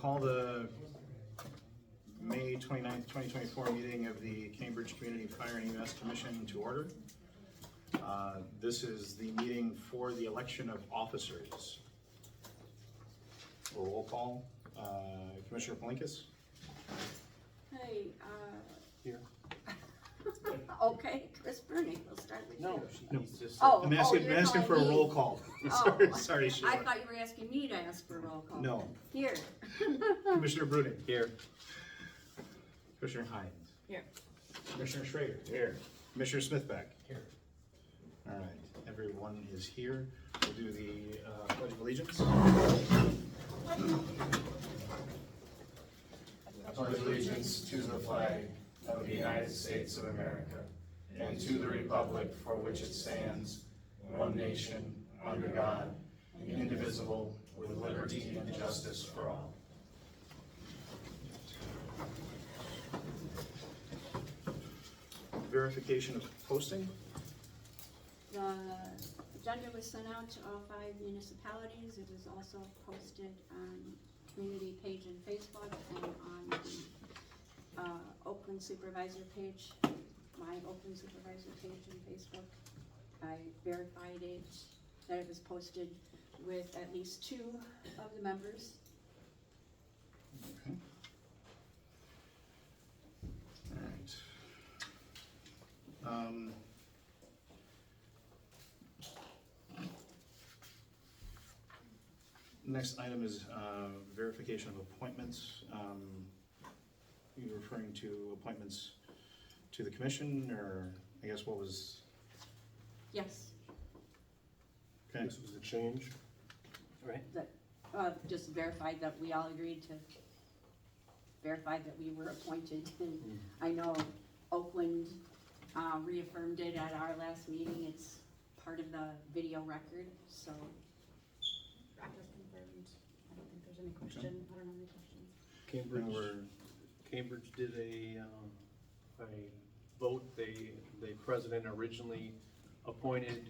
call the May 29th, 2024 meeting of the Cambridge Community Fire and EMS Commission to order. This is the meeting for the election of officers. Roll call. Commissioner Palinkas? Hey, Here. okay, Chris Bernie, we'll start with you. He's just. Oh, I'm asking for a calling me. roll call. Oh, Sorry, I Sheila. thought you were asking me to ask for a roll call. No. Here. Commissioner Bruning? Here. Commissioner Hines? Here. Commissioner Schrader? Here. Commissioner Smithbeck? Here. All right, everyone is here. We'll do the Pledge of Allegiance. I pledge allegiance to the flag of the United States of America and to the republic for which it stands, one nation, under God, indivisible, with liberty and justice for all. Verification of posting. The agenda was sent out to all 5 municipalities. It was also posted on community page in Facebook and on the Oakland Supervisor page, my Oakland Supervisor page in Facebook. I verified it, that it was posted with at least 2 of the members. Okay. All right. Next item is verification of appointments. You're referring to appointments to the commission, or I guess what was? Yes, Okay. This was a change, right? that, just verified that we all agreed to verify that we were appointed. And I know Oakland reaffirmed it at our last meeting. It's part of the video record, so. That was confirmed. I don't think there's any question. I don't have any questions. Cambridge did a vote. The president originally appointed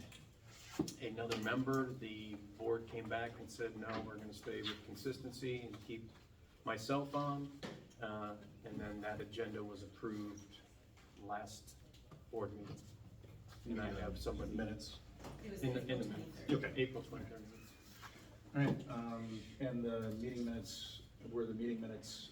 another member. The board came back and said, no, we're gonna stay with consistency and keep myself on. And then that agenda was approved last board meeting. And I have somebody Minutes. It was in the April minutes. 23rd. Okay. April 23rd. All right, and the meeting minutes, were the meeting minutes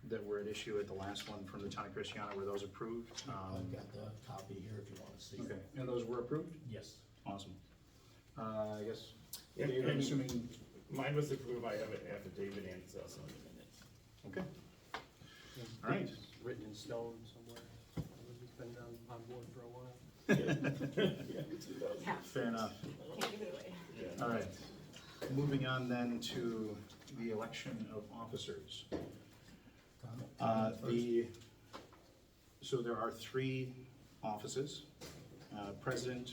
that were at issue at the last one from the town of Christiana, were those approved? I've got the copy here if you want to see. Okay, and those were approved? Yes. Awesome. I guess, Yeah, Dave, I'm and- assuming, Mine was approved, I have an affidavit and it's also in the minutes. okay, all right. It's written in stone somewhere. It's been on board for a while. Yeah, Fair enough. can't give it away. Yeah. All right, moving on then to the election of officers. So there are 3 offices, president,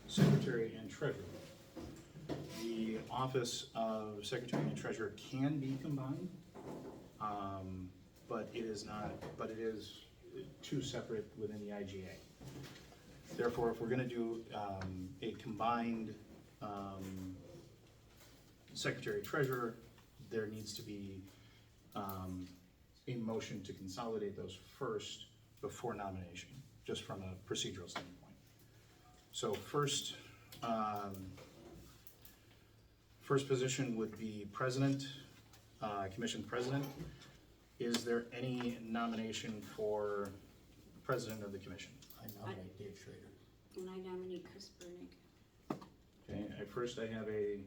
secretary, and treasurer. The office of secretary and treasurer can be combined, but it is 2 separate within the IGA. Therefore, if we're gonna do a combined secretary treasurer, there needs to be a motion to consolidate those first before nomination, just from a procedural standpoint. So first position would be president, commission president. Is there any nomination for president of the commission? I nominate Dave Schrader. And I nominate Chris Bernick. Okay, first I have a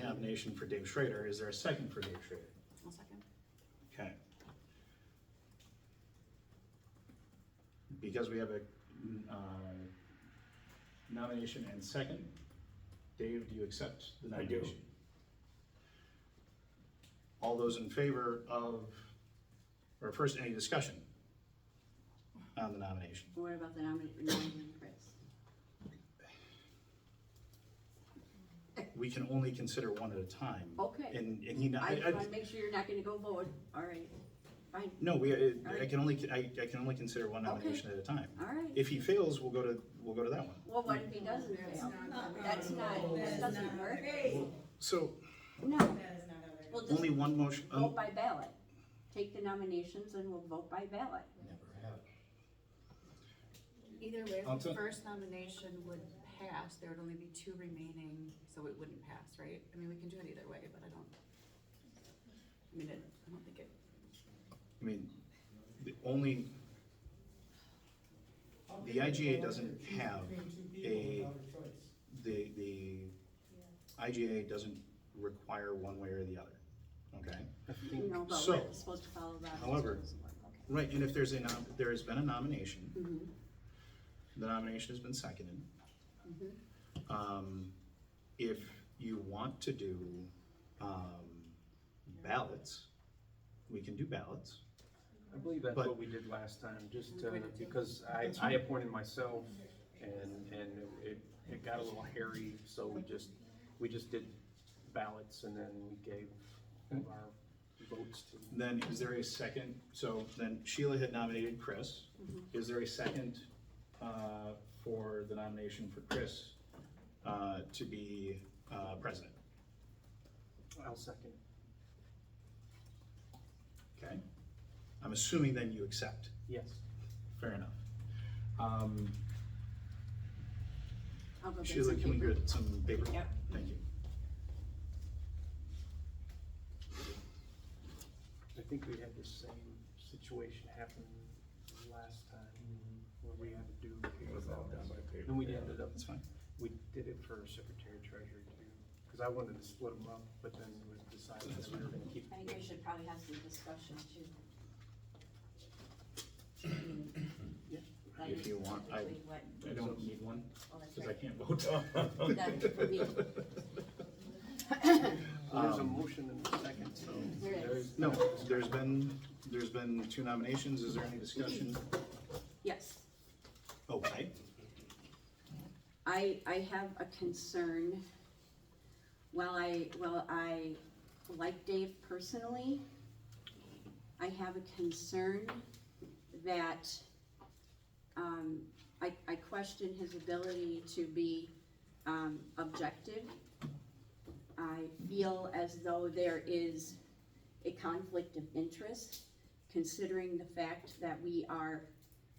nomination for Dave Schrader. Is there a second for Dave Schrader? I'll second. Okay. Because we have a nomination and second, Dave, do you accept the I do. nomination? All those in favor of, or first, any discussion on the nomination? What about the nominee, Chris? We can only consider one at a time. Okay. And he, I just wanna make sure you're not gonna go vote, all right. No, I Alright. can only consider one nomination at a time. all right. If he fails, we'll go to that one. Well, what if he doesn't fail? That's not, that doesn't work. So, No, we'll just only one motion, vote by ballot. Take the nominations and we'll vote by ballot. Never have. Either way, I'll if the tell- first nomination would pass, there would only be 2 remaining, so it wouldn't pass, right? I mean, we can do it either way, but I don't think it, I mean, the IGA doesn't have the IGA doesn't require one way or the other, okay? No, but So, we're supposed to follow that. however, right, and if there has been a nomination, Mm-hmm, the nomination has been seconded. mm-hmm. If you want to do, ballots, we can do ballots. I believe that's But- what we did last time, just We did too. because I appointed myself and it got a little hairy, so we just did ballots and then we gave our votes to. Then is there a second, so then Sheila had nominated Chris. Is there a second, for the nomination for Chris, to be, president? I'll second. Okay? I'm assuming then you accept. Yes. Fair enough. I'll go get Sheila, some can we paper. get some paper? Yep. Thank you. I think we had the same situation happen last time where we had to do. And we ended up, That's fine. we did it for secretary treasurer too, because I wanted to split them up, but then it was decided that we were gonna keep. I think we should probably have some discussion too. Yeah. That If is you want, I typically what- don't need one, Oh, that's because I right. can't vote. That for me. There's a motion and a second, so. There is. there's- No, there's been 2 nominations. Is there any discussion? Yes, Okay. I have a concern. While I like Dave personally, I have a concern that, I question his ability to be, objective. I feel as though there is a conflict of interest, considering the fact that we are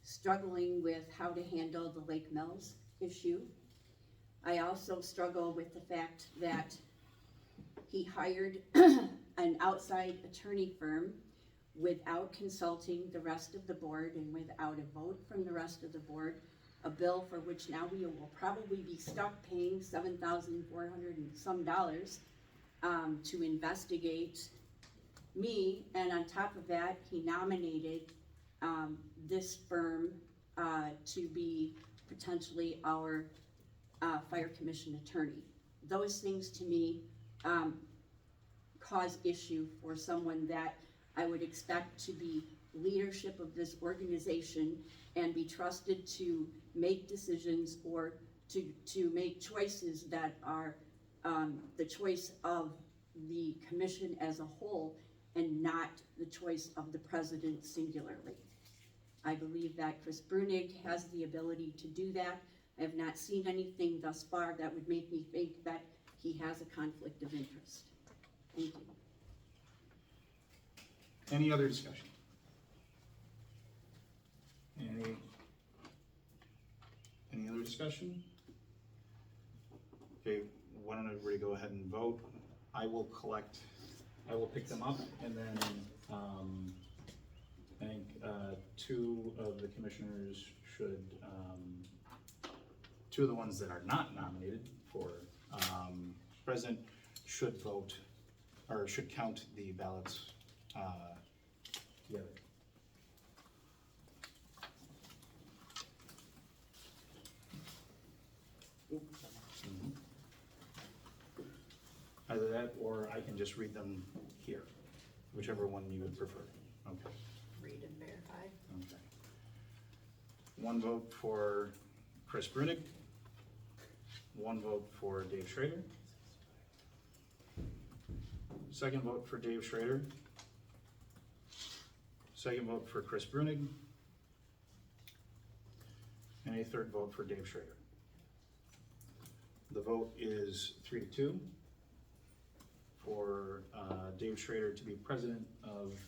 struggling with how to handle the Lake Mills issue. I also struggle with the fact that he hired an outside attorney firm without consulting the rest of the board and without a vote from the rest of the board, a bill for which now we will probably be stuck paying $7,400 and some dollars to investigate me, and on top of that, he nominated this firm to be potentially our fire commission attorney. Those things to me cause issue for someone that I would expect to be leadership of this organization and be trusted to make decisions or to make choices that are the choice of the commission as a whole and not the choice of the president singularly. I believe that Chris Brunig has the ability to do that. I have not seen anything thus far that would make me think that he has a conflict of interest. Thank you. Any other discussion? Any other discussion? Okay, why don't everybody go ahead and vote? I will pick them up, and then, I think, 2 of the commissioners should, 2 of the ones that are not nominated for, president should vote, or should count the ballots, together. Mhm. Either that, or I can just read them here, whichever one you would prefer. Okay, read and verify. okay. 1 vote for Chris Brunig. 1 vote for Dave Schrader. 2nd vote for Dave Schrader. Second vote for Chris Brunig. And a third vote for Dave Schrader. The vote is 3-2 for Dave Schrader to be president of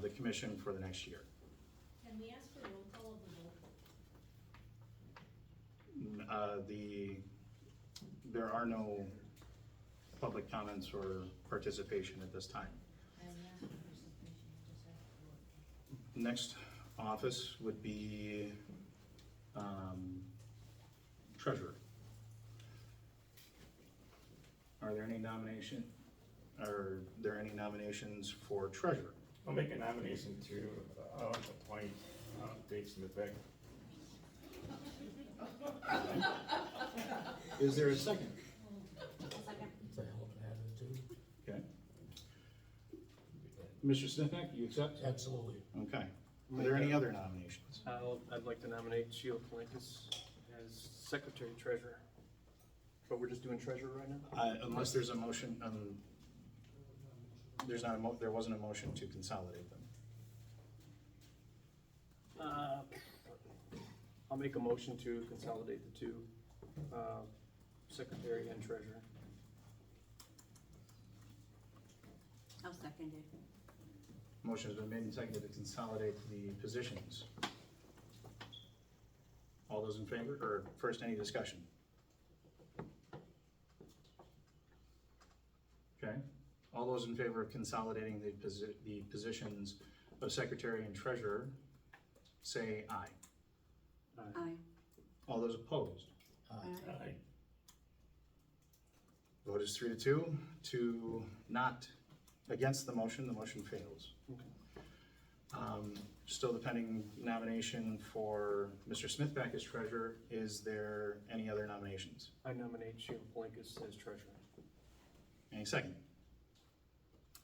the commission for the next year. Can we ask for roll call of the vote? There are no public comments or participation at this time. Next office would be treasurer. Are there any nominations for treasurer? I'll make a nomination to appoint Dave Smithbeck. Is there a second? Second. It's a hell of an attitude. Okay. Mr. Smithnack, you accept? Absolutely. Okay. Are there any other nominations? I'd like to nominate Sheila Palinkas as secretary treasurer. But we're just doing treasurer right now? Unless there's a motion, there wasn't a motion to consolidate them. I'll make a motion to consolidate the two, secretary and treasurer. I'll second it. Motion has been made and seconded to consolidate the positions. All those in favor, or first, any discussion? Okay, all those in favor of consolidating the positions of secretary and treasurer, say aye. Aye. All those opposed? Aye. Vote is 3-2 to not, against the motion fails. Still the pending nomination for Mr. Smithback as treasurer. Is there any other nominations? I nominate Sheila Palinkas as treasurer. Any second?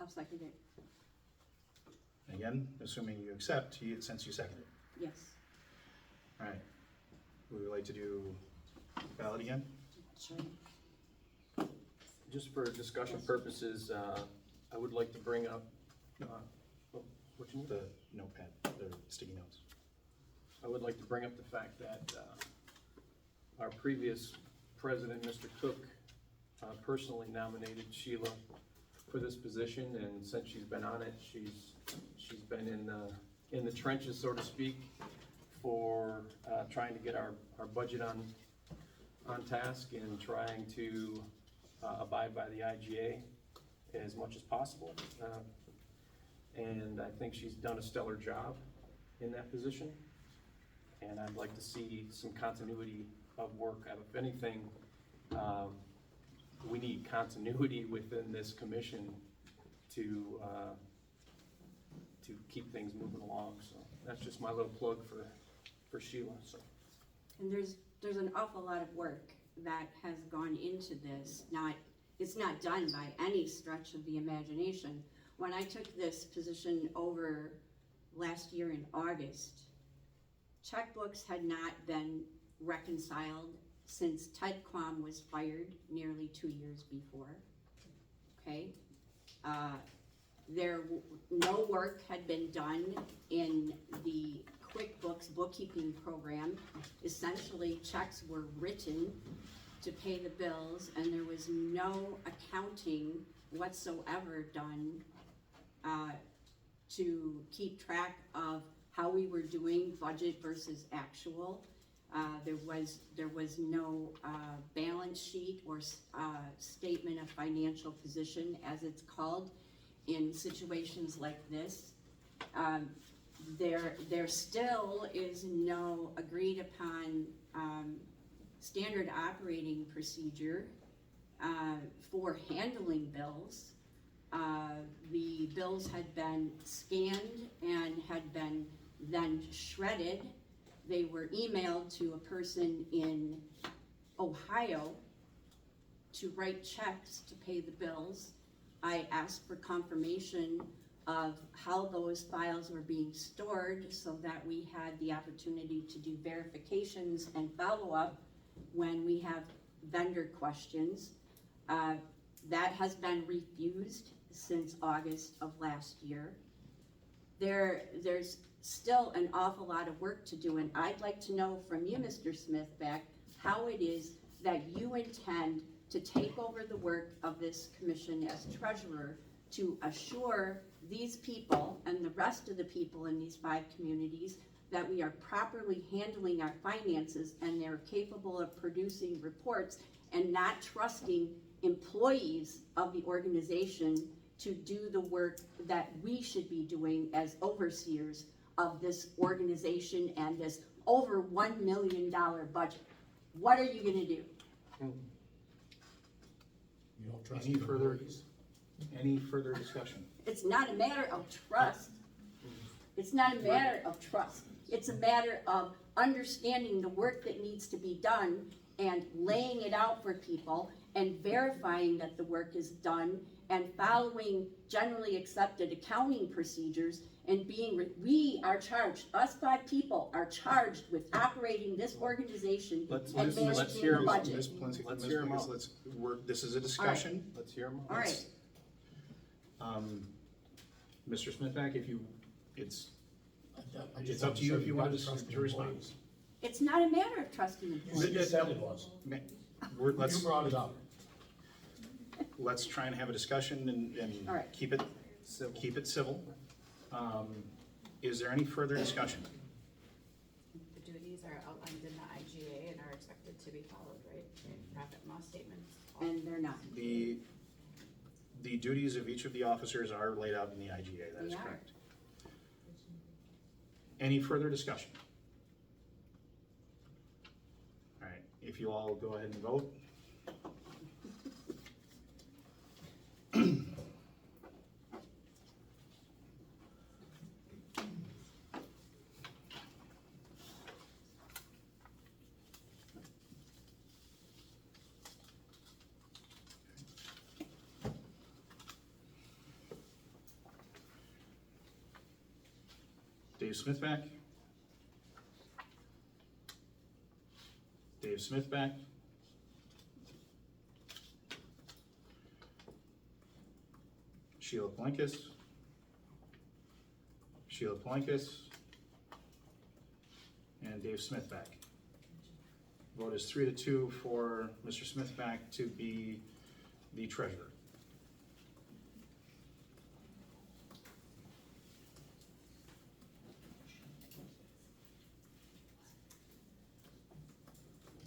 I'll second it. Again, assuming you accept, since you seconded. Yes. All right. Would we like to do ballot again? Sure. Just for discussion purposes, I would like to bring up, what you need? The notepad, the sticky notes. I would like to bring up the fact that our previous president, Mr. Cook, personally nominated Sheila for this position, and since she's been on it, she's been in the trenches, so to speak, for trying to get our budget on task and trying to abide by the IGA as much as possible. And I think she's done a stellar job in that position. And I'd like to see some continuity of work. If anything, we need continuity within this commission to keep things moving along. So that's just my little plug for Sheila. So. And there's an awful lot of work that has gone into this. It's not done by any stretch of the imagination. When I took this position over last year in August, checkbooks had not been reconciled since Ted Quam was fired nearly 2 years before. Okay? No work had been done in the QuickBooks bookkeeping program. Essentially, checks were written to pay the bills, and there was no accounting whatsoever done to keep track of how we were doing budget versus actual. There was no balance sheet or statement of financial position, as it's called, in situations like this. There still is no agreed upon standard operating procedure for handling bills. The bills had been scanned and had been then shredded. They were emailed to a person in Ohio to write checks to pay the bills. I asked for confirmation of how those files were being stored so that we had the opportunity to do verifications and follow-up when we have vendor questions. That has been refused since August of last year. there's still an awful lot of work to do, and I'd like to know from you, Mr. Smithback, how it is that you intend to take over the work of this commission as treasurer to assure these people and the rest of the people in these 5 communities that we are properly handling our finances and they're capable of producing reports and not trusting employees of the organization to do the work that we should be doing as overseers of this organization and this over $1 million budget. What are you gonna do? You don't trust Any the further- employees? Any further discussion? It's not a matter of trust. It's not a matter of trust. It's a matter of understanding the work that needs to be done and laying it out for people and verifying that the work is done and following generally accepted accounting procedures and we are charged, us 5 people are charged with operating this organization Let's and hear managing him the out. budget. Ms. Plinski, Let's Ms. hear 'em Plinkus, out. this is a discussion. Let's hear them. All right, Mr. Smithback, if you, it's I just up to you said if you gotta want trust the to respond. employees. it's not a matter of trusting You employees. said it was. let's, You brought it up. let's try and have a discussion and All right. keep it civil. Is there any further discussion? The duties are outlined in the IGA and are expected to be followed, right? Profit and loss statements. And they're not. The duties of each of the officers are laid out in the IGA, that is They are. correct. Any further discussion? All right, if you all go ahead and vote. Dave Smithback? Dave Smithback? Sheila Plenkus? Sheila Plenkus? And Dave Smithback. Vote is 3-2 for Mr. Smithback to be the treasurer.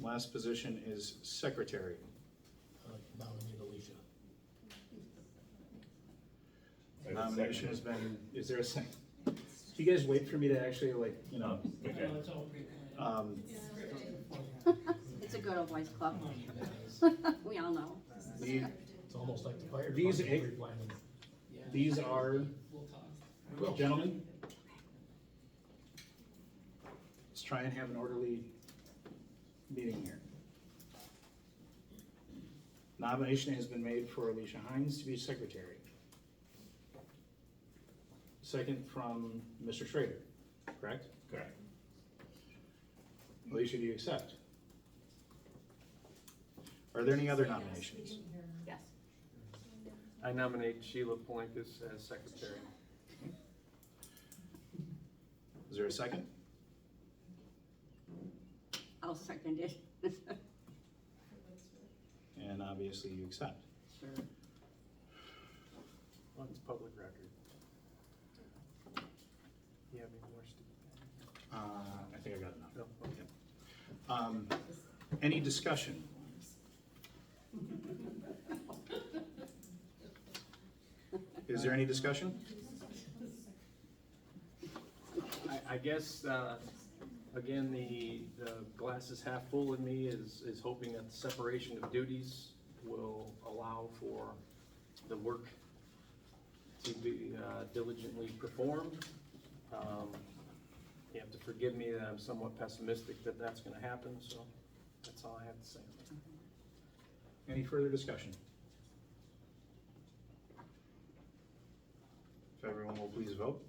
Last position is secretary. Nominate Alicia. Nomination has been, is there a second? Do you guys wait for me to actually Okay. It's a good old boys club. We all know. It's almost like the fire These department eight- replanning. These are, gentlemen, let's try and have an orderly meeting here. Nomination has been made for Alicia Hines to be secretary. Second from Mr. Schrader, correct? Correct. Alicia, do you accept? Are there any other nominations? Yes. I nominate Sheila Palinkas as secretary. Is there a second? I'll second it. And obviously you accept. Sure. Well, it's public record. You have any more, Steve? I think I got enough. No, okay. Any discussion? Is there any discussion? I guess, again, the glass is half full in me is hoping that the separation of duties will allow for the work to be diligently performed. You have to forgive me that I'm somewhat pessimistic that that's gonna happen, so that's all I have to say. Any further discussion? If everyone will please vote.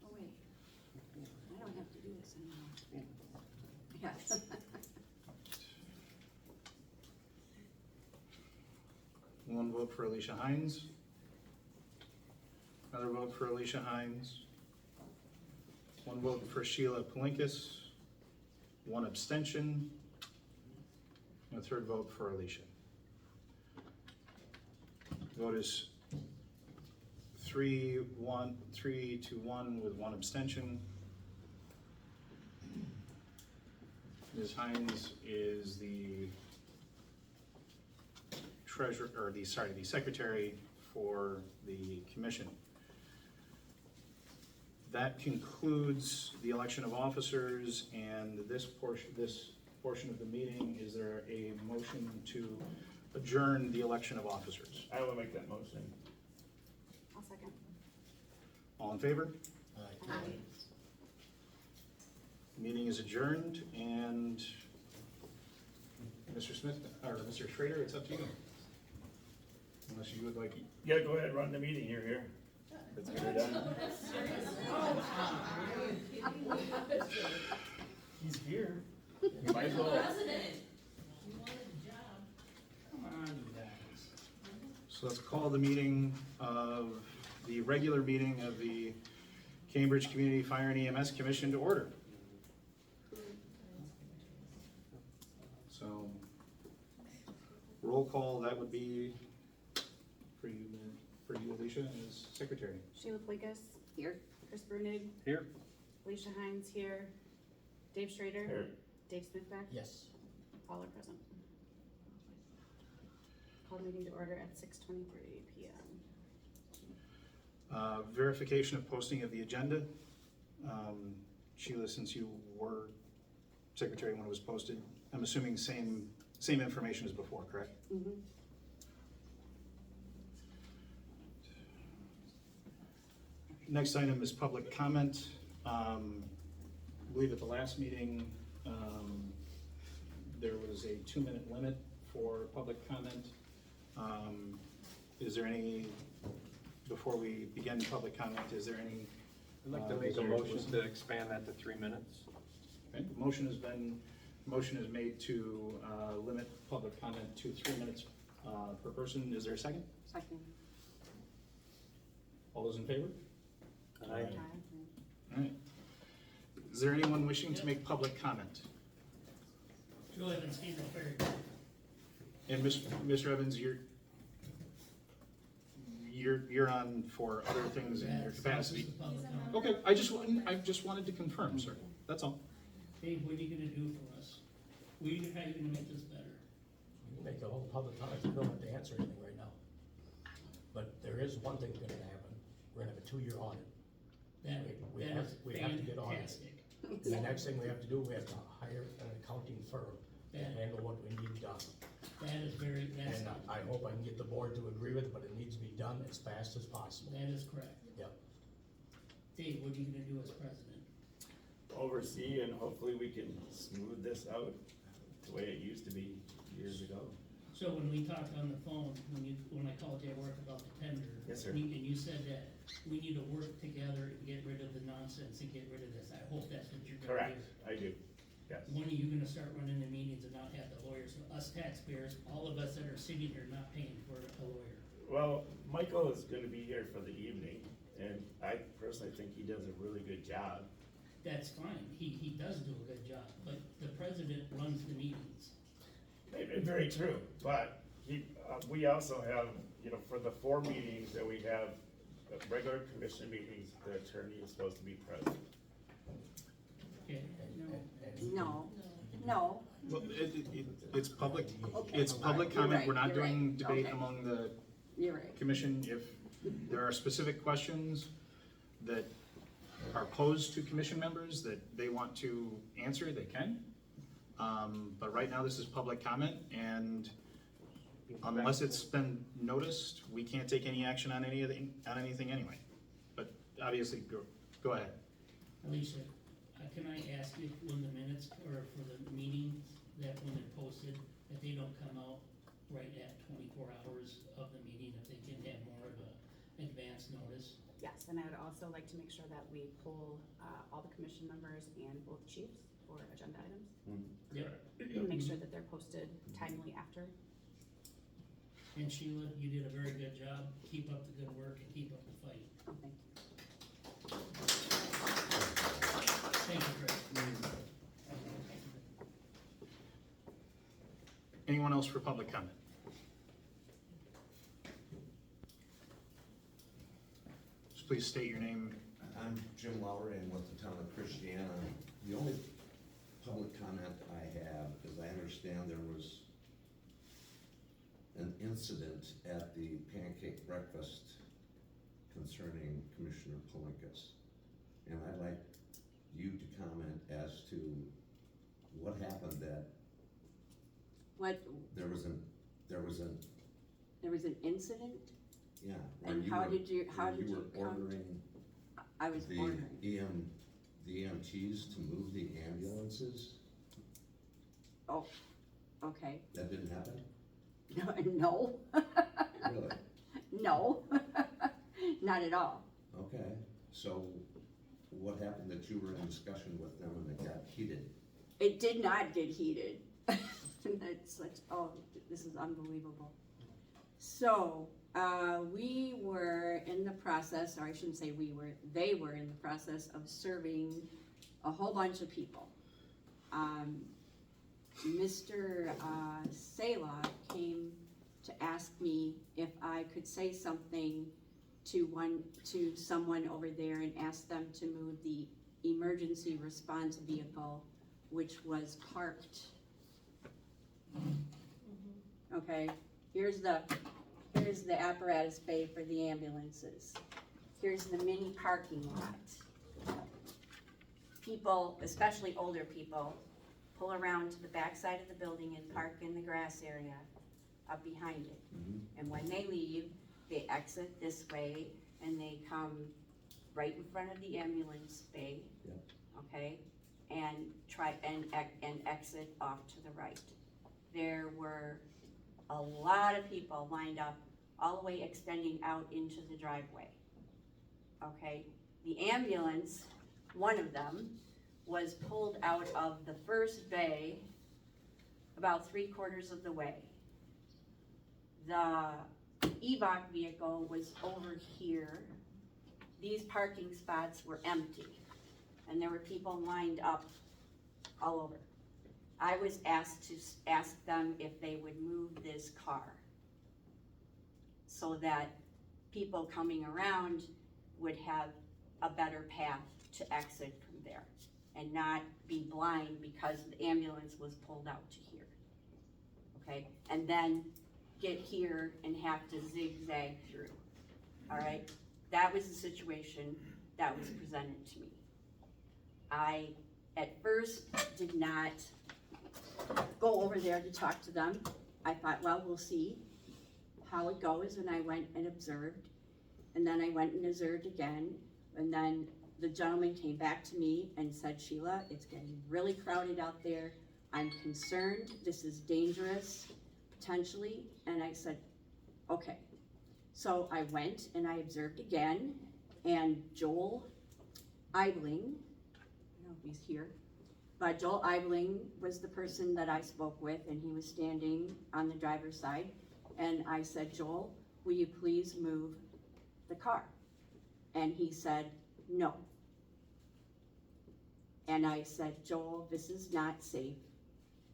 Oh, wait. I don't have to do this anymore. One vote for Alicia Hines. Another vote for Alicia Hines. One vote for Sheila Palinkas. One abstention. And a third vote for Alicia. Vote is 3-1 with one abstention. Ms. Hines is the treasurer, or the secretary for the commission. That concludes the election of officers and this portion of the meeting. Is there a motion to adjourn the election of officers? I will make that motion. I'll second. All in favor? Aye. Meeting is adjourned, and Mr. Smith, or Mr. Schrader, it's up to you. Unless you would like, Yeah, go ahead, run the meeting, you're here. Let's get her done. He's here. You might as well. President, you wanted a job. Come on, you guys. so let's call the meeting of, the regular meeting of the Cambridge Community Fire and EMS Commission to order. So, roll call, that would be for you, Alicia, as secretary. Sheila Plikas. Here. Chris Brunig. Here. Alicia Hines here. Dave Schrader. Here. Dave Smith back. Yes. All are present. Call meeting to order at 6:23 PM. Verification of posting of the agenda. Sheila, since you were secretary when it was posted, I'm assuming same information as before, correct? Mm-hmm. Next item is public comment. I believe at the last meeting, there was a 2-minute limit for public comment. Is there any, before we begin public comment, is there any? I'd like to make a motion to expand that to 3 minutes. Okay, motion is made to limit public comment to 3 minutes per person. Is there a second? Second. All those in favor? Aye. All right. Is there anyone wishing to make public comment? Joe Evans, Steve Ferry. And Mr. Evans, you're on for other things in your capacity. Okay, I just wanted to confirm, sir. That's all. Dave, what are you gonna do for us? How are you gonna make this better? You can make a whole public comment, you don't have to answer anything right now. But there is one thing gonna happen, we're gonna have a 2-year audit. We That have is to get audited. fantastic. And the next thing we have to do, we have to hire an accounting firm to handle what we need done. That is that's, And I hope I can get the board to agree with it, but it needs to be done as fast as possible. that is correct. Yep. Dave, what are you gonna do as president? Oversee and hopefully we can smooth this out the way it used to be years ago. So when we talked on the phone, when I called you at work about the tender. Yes, sir. And you said that we need to work together and get rid of the nonsense and get rid of this. I hope that's what you're gonna do. Correct, I do, yes. When are you gonna start running the meetings and not have the lawyers, us taxpayers, all of us that are sitting here not paying for a lawyer? Well, Michael is gonna be here for the evening, and I personally think he does a really good job. That's fine, he does do a good job, but the president runs the meetings. Very true, but we also have, for the 4 meetings that we have, the regular commission meetings, the attorney is supposed to be present. Okay, No, no, Well, it's public, Okay. it's public You're comment. right, We're not you're doing right. debate Okay. among the you're right. commission. If there are specific questions that are posed to commission members that they want to answer, they can. But right now, this is public comment, and unless it's been noticed, we can't take any action on anything anyway. But obviously, go ahead. Alicia, can I ask you when the minutes, or for the meetings, that when they're posted, that they don't come out right at 24 hours of the meeting, if they can have more of a advance notice? Yes, and I would also like to make sure that we pull all the commission members and both chiefs for agenda items. Yep. Make sure that they're posted timely after. And Sheila, you did a very good job. Keep up the good work and keep up the fight. Oh, thank you. Thank you, Chris. Anyone else for public comment? Just please state your name. I'm Jim Lowry, I'm with the town of Christiana. The only public comment I have is I understand there was an incident at the pancake breakfast concerning Commissioner Palinkas. And I'd like you to comment as to what happened that What, there was an, there was an incident? yeah. where And you how were- did you where come? were ordering I was the ordering. the EMTs to move the ambulances. Oh, okay. That didn't happen? No. Really? No, not at all. Okay, so what happened that you were in discussion with them and it got heated? It did not get heated. It's such, oh, this is unbelievable. So, we were in the process, or I shouldn't say we were, they were in the process of serving a whole bunch of people. Mr. Selah came to ask me if I could say something to someone over there and ask them to move the emergency response vehicle, which was parked. Okay, here's the apparatus bay for the ambulances. Here's the mini parking lot. People, especially older people, pull around to the back side of the building and park in the grass area up behind it. And when they leave, they exit this way and they come right in front of the ambulance bay. Yep. Okay, and try and exit off to the right. There were a lot of people lined up all the way extending out into the driveway. Okay, the ambulance, one of them, was pulled out of the first bay about 3/4 of the way. The evac vehicle was over here. These parking spots were empty, and there were people lined up all over. I was asked to ask them if they would move this car so that people coming around would have a better path to exit from there and not be blind because the ambulance was pulled out to here. Okay, and then get here and have to zigzag through. All right, that was the situation that was presented to me. I, at first, did not go over there to talk to them. I thought, well, we'll see how it goes, and I went and observed. And then I went and observed again, and then the gentleman came back to me and said, Sheila, it's getting really crowded out there. I'm concerned, this is dangerous, potentially. And I said, okay. So I went and I observed again, and Joel Eibling, I don't know if he's here, but Joel Eibling was the person that I spoke with, and he was standing on the driver's side. And I said, Joel, will you please move the car? And he said, no. And I said, Joel, this is not safe.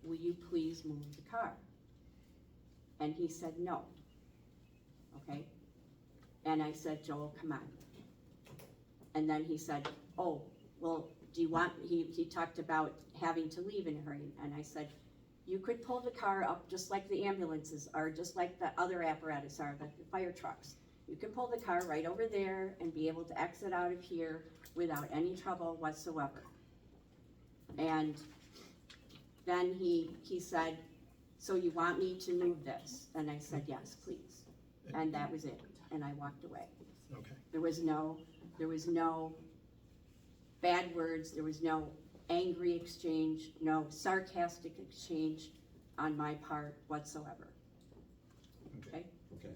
Will you please move the car? And he said, no. Okay? And I said, Joel, come on. And then he said, oh, well, do you want, he talked about having to leave in a hurry. And I said, you could pull the car up just like the ambulances are, just like the other apparatus are, like the fire trucks. You can pull the car right over there and be able to exit out of here without any trouble whatsoever. And then he said, so you want me to move this? And I said, yes, please. And that was it. And I walked away. Okay. There was no bad words, there was no angry exchange, no sarcastic exchange on my part whatsoever. Okay? Okay.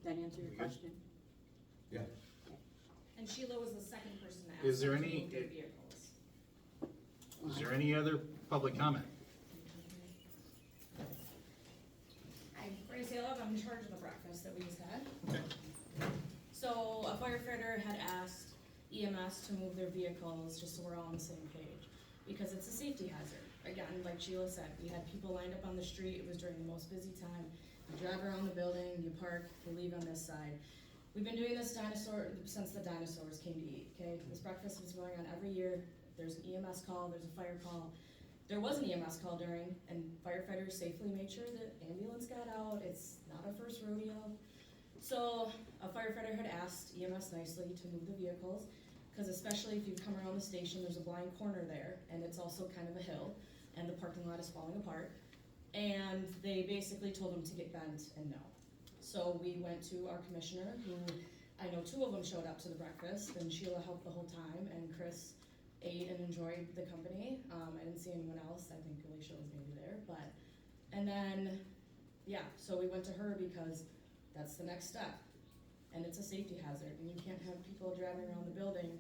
That answer your We good? question? Yeah. And Sheila was the second person to ask Is there them to any- move their vehicles. Is there any other public comment? I'm Chris in charge of the breakfast that we just had. So a firefighter had asked EMS to move their vehicles, just so we're all on the same page, because it's a safety hazard. Again, like Sheila said, we had people lined up on the street, it was during the most busy time. You drive around the building, you park, you leave on this side. We've been doing this since the dinosaurs came to eat, okay? This breakfast was going on every year. There's an EMS call, there's a fire call. There was an EMS call during, and firefighters safely made sure that ambulance got out. It's not our first rodeo. So a firefighter had asked EMS nicely to move the vehicles, because especially if you come around the station, there's a blind corner there, and it's also kind of a hill, and the parking lot is falling apart. And they basically told them to get bent and no. So we went to our commissioner, who, I know 2 of them showed up to the breakfast, and Sheila helped the whole time, and Chris ate and enjoyed the company. I didn't see anyone else, I think Alicia was maybe there, but, and then, yeah, so we went to her because that's the next step. And it's a safety hazard, and you can't have people driving around the building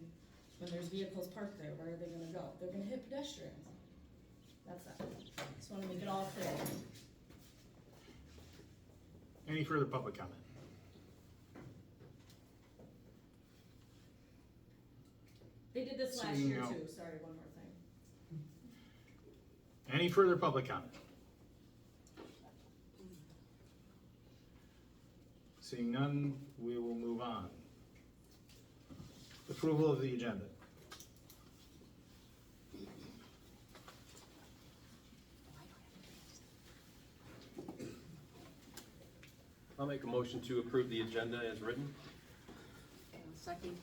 when there's vehicles parked there. Where are they gonna go? They're gonna hit pedestrians. That's that. Just wanna make it all clear. Any further public comment? They did this last Seeing year no- too, sorry, one more thing. Any further public comment? Seeing none, we will move on. Approval of the agenda. I'll make a motion to approve the agenda as written. Second.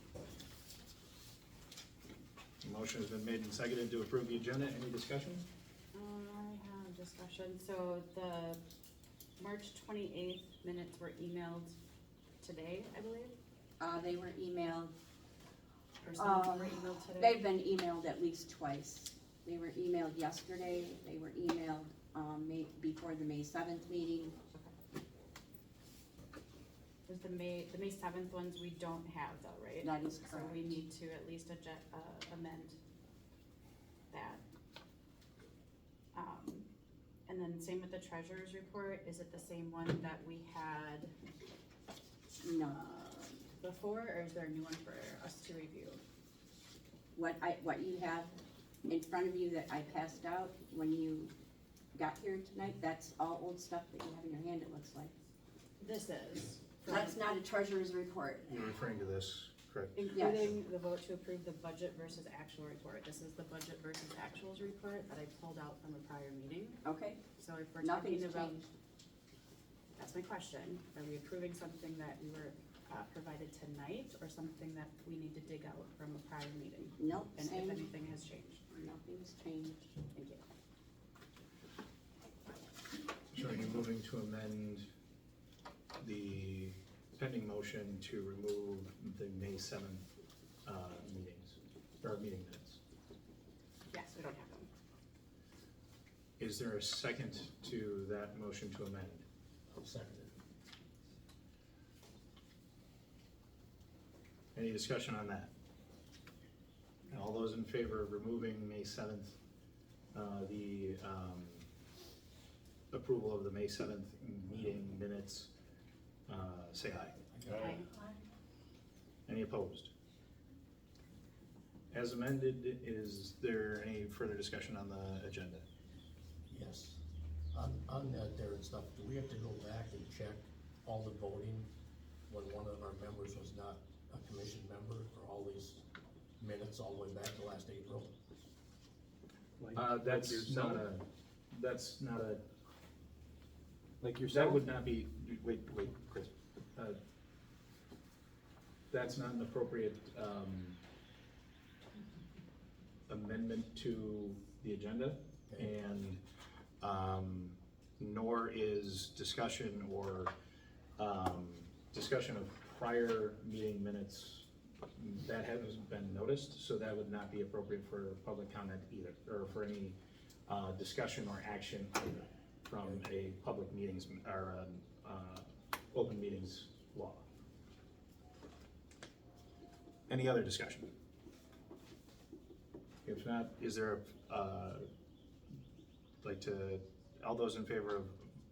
The motion has been made and seconded to approve the agenda. Any discussion? I have discussion, so the March 28th minutes were emailed today, I believe, They were emailed, or some of them were emailed today? they've been emailed at least twice. They were emailed yesterday, they were emailed, before the May 7th meeting. There's the May 7th ones we don't have though, right? That is So we correct. need to at least amend that. And then same with the treasurer's report, is it the same one that we had No, before, or is there a new one for us to review? what you have in front of you that I passed out when you got here tonight, that's all old stuff that you have in your hand, it looks like. This is. That's not a treasurer's report. You're referring to this, correct? Including the vote to approve the budget versus actual report. This is the budget versus actuals report that I pulled out from a prior meeting. Okay, So if we're talking nothing's about, changed. that's my question, are we approving something that we were provided tonight, or something that we need to dig out from a prior meeting? Nope, And if same, anything has changed? nothing's changed. Thank you. So are you moving to amend the pending motion to remove the May 7th meetings, or meeting minutes? Yes, we don't have them. Is there a second to that motion to amend? I'll second it. Any discussion on that? All those in favor of removing May 7th, the approval of the May 7th meeting minutes, say aye. Aye. Any opposed? As amended, is there any further discussion on the agenda? Yes. On that there and stuff, do we have to go back and check all the voting when one of our members was not a commission member for all these minutes all the way back to last April? That's not a, Like yourself? that would not be, wait, Chris. That's not an appropriate, amendment to the agenda, Okay. and, nor is discussion or, discussion of prior meeting minutes, that hasn't been noticed, so that would not be appropriate for public comment either, or for any, discussion or action either from a public meetings, or, open meetings law. Any other discussion? If not, is there, all those in favor of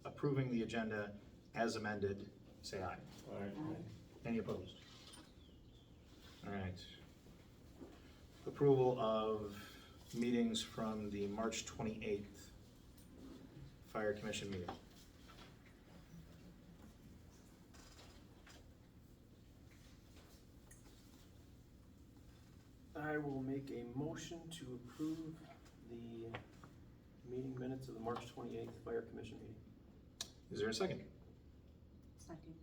approving the agenda as amended, say aye. All right. Any opposed? All right. Approval of meetings from the March 28th Fire Commission meeting. I will make a motion to approve the meeting minutes of the March 28th Fire Commission meeting. Is there a second? Second.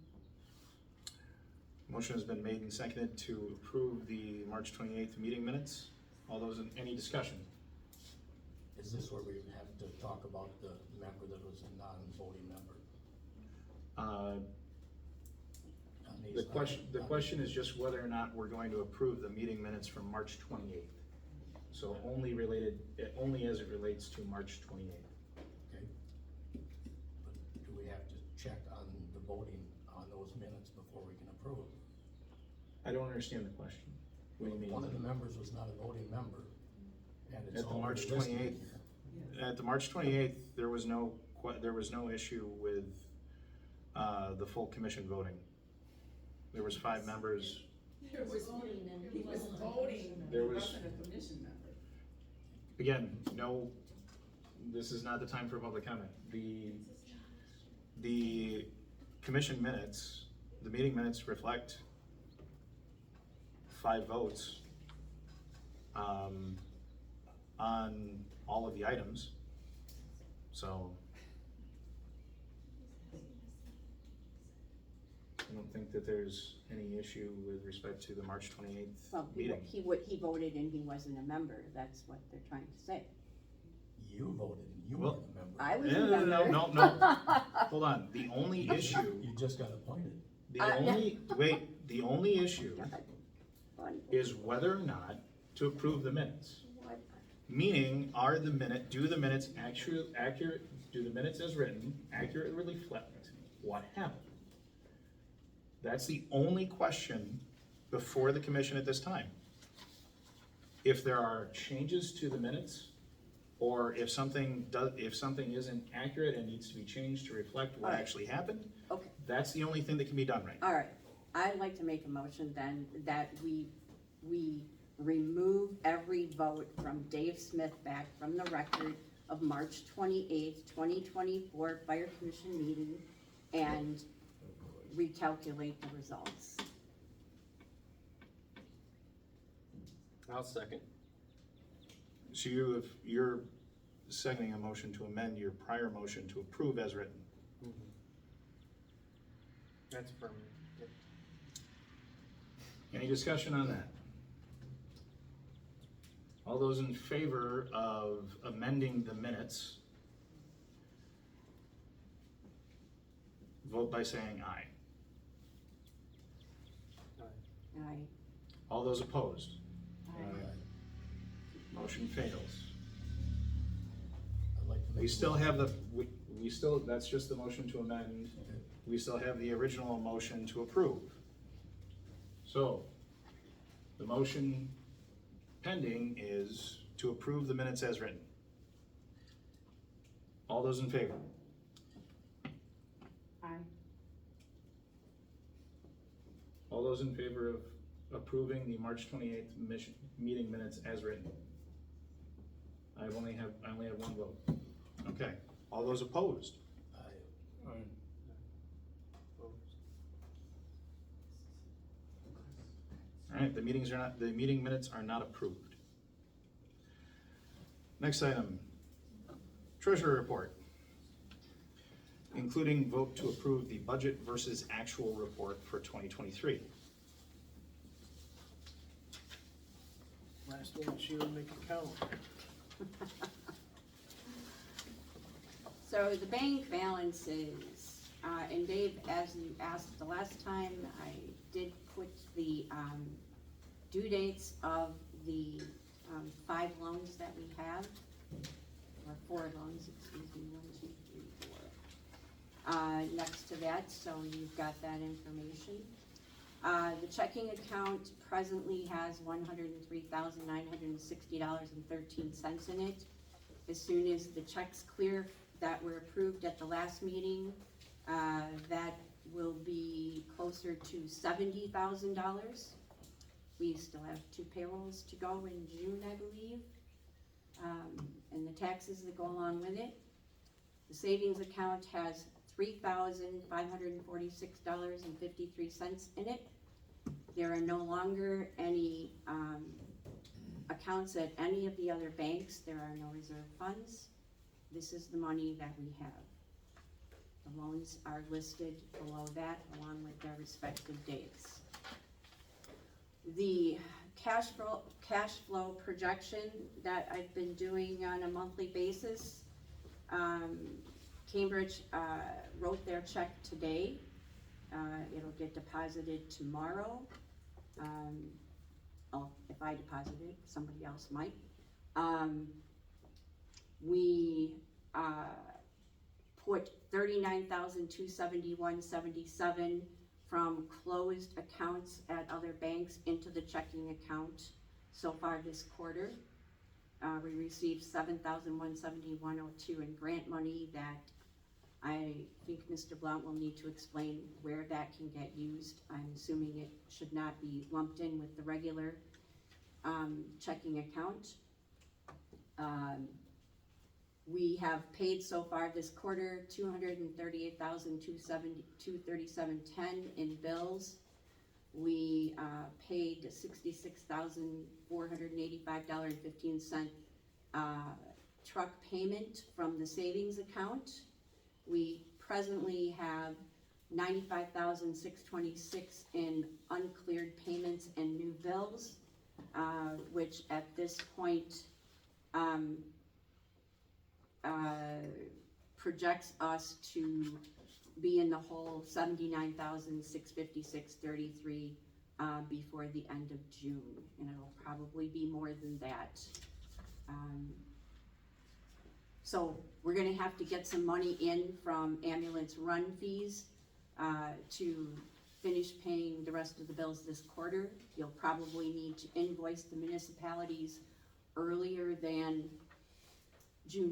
Motion has been made and seconded to approve the March 28th meeting minutes. All those in, any discussion? Is this where we have to talk about the member that was a non-voting member? Uh, On these- The question is just whether or not we're going to approve the meeting minutes from March 28th. So only as it relates to March 28th. Okay. But do we have to check on the voting on those minutes before we can approve? I don't understand the question. What do you mean? One of the members was not a voting member, and it's At the all March listed 28th, here. At the March 28th, there was no issue with the full commission voting. There was 5 members. He was voting, he There was- wasn't a commission member. Again, no, this is not the time for public comment. The commission minutes, the meeting minutes reflect 5 votes on all of the items. So I don't think that there's any issue with respect to the March 28th Well, meeting. he voted and he wasn't a member, that's what they're trying to say. You voted, you Well, weren't a member. I was a No, member. no. Hold on, the only issue, You just got appointed. the only issue Funny. is whether or not to approve the minutes. What? Meaning, do the minutes do the minutes as written accurately reflect what happened? That's the only question before the commission at this time. If there are changes to the minutes, or if something isn't accurate and needs to be changed to reflect what Alright. actually happened, Okay, that's the only thing that can be done right now. all right. I'd like to make a motion then that we remove every vote from Dave Smith back from the record of March 28th, 2024 Fire Commission meeting and recalculate the results. I'll second. So you're seconding a motion to amend your prior motion to approve as written. That's affirmative. Yep. Any discussion on that? All those in favor of amending the minutes, vote by saying aye. I, All those opposed, I, motion fails. I'd like to make. We still have that's just the motion to amend. Okay. We still have the original motion to approve. So, the motion pending is to approve the minutes as written. All those in favor? I, All those in favor of approving the March 28th meeting minutes as written? I only have one vote. Okay, all those opposed? I, All right, the meeting minutes are not approved. Next item, treasurer report, including vote to approve the budget versus actual report for 2023. Last one, Sheila, make it count. so the bank balances, and Dave, as you asked the last time, I did put the, due dates of the, 5 loans that we have, or 4 loans, excuse me, 1, 2, 3, 4. Next to that, so you've got that information. The checking account presently has $103,960.13 in it. As soon as the checks clear that were approved at the last meeting, That will be closer to $70,000. We still have 2 payrolls to go in June, I believe, and the taxes that go along with it. The savings account has $3,546.53 in it. There are no longer any accounts at any of the other banks. There are no reserve funds. This is the money that we have. The loans are listed below that along with their respective dates. The cash flow projection that I've been doing on a monthly basis, Cambridge wrote their check today. It'll get deposited tomorrow. If I deposit it, somebody else might. We put $39,271.77 from closed accounts at other banks into the checking account so far this quarter. We received $7,171.02 in grant money that I think Mr. Blount will need to explain where that can get used. I'm assuming it should not be lumped in with the regular checking account. We have paid so far this quarter $238,237.10 in bills. We paid $66,485.15 truck payment from the savings account. We presently have $95,626 in uncleared payments and new bills, which at this point projects us to be in the hole $79,656.33 before the end of June, and it'll probably be more than that. So we're gonna have to get some money in from ambulance run fees to finish paying the rest of the bills this quarter. You'll probably need to invoice the municipalities earlier than June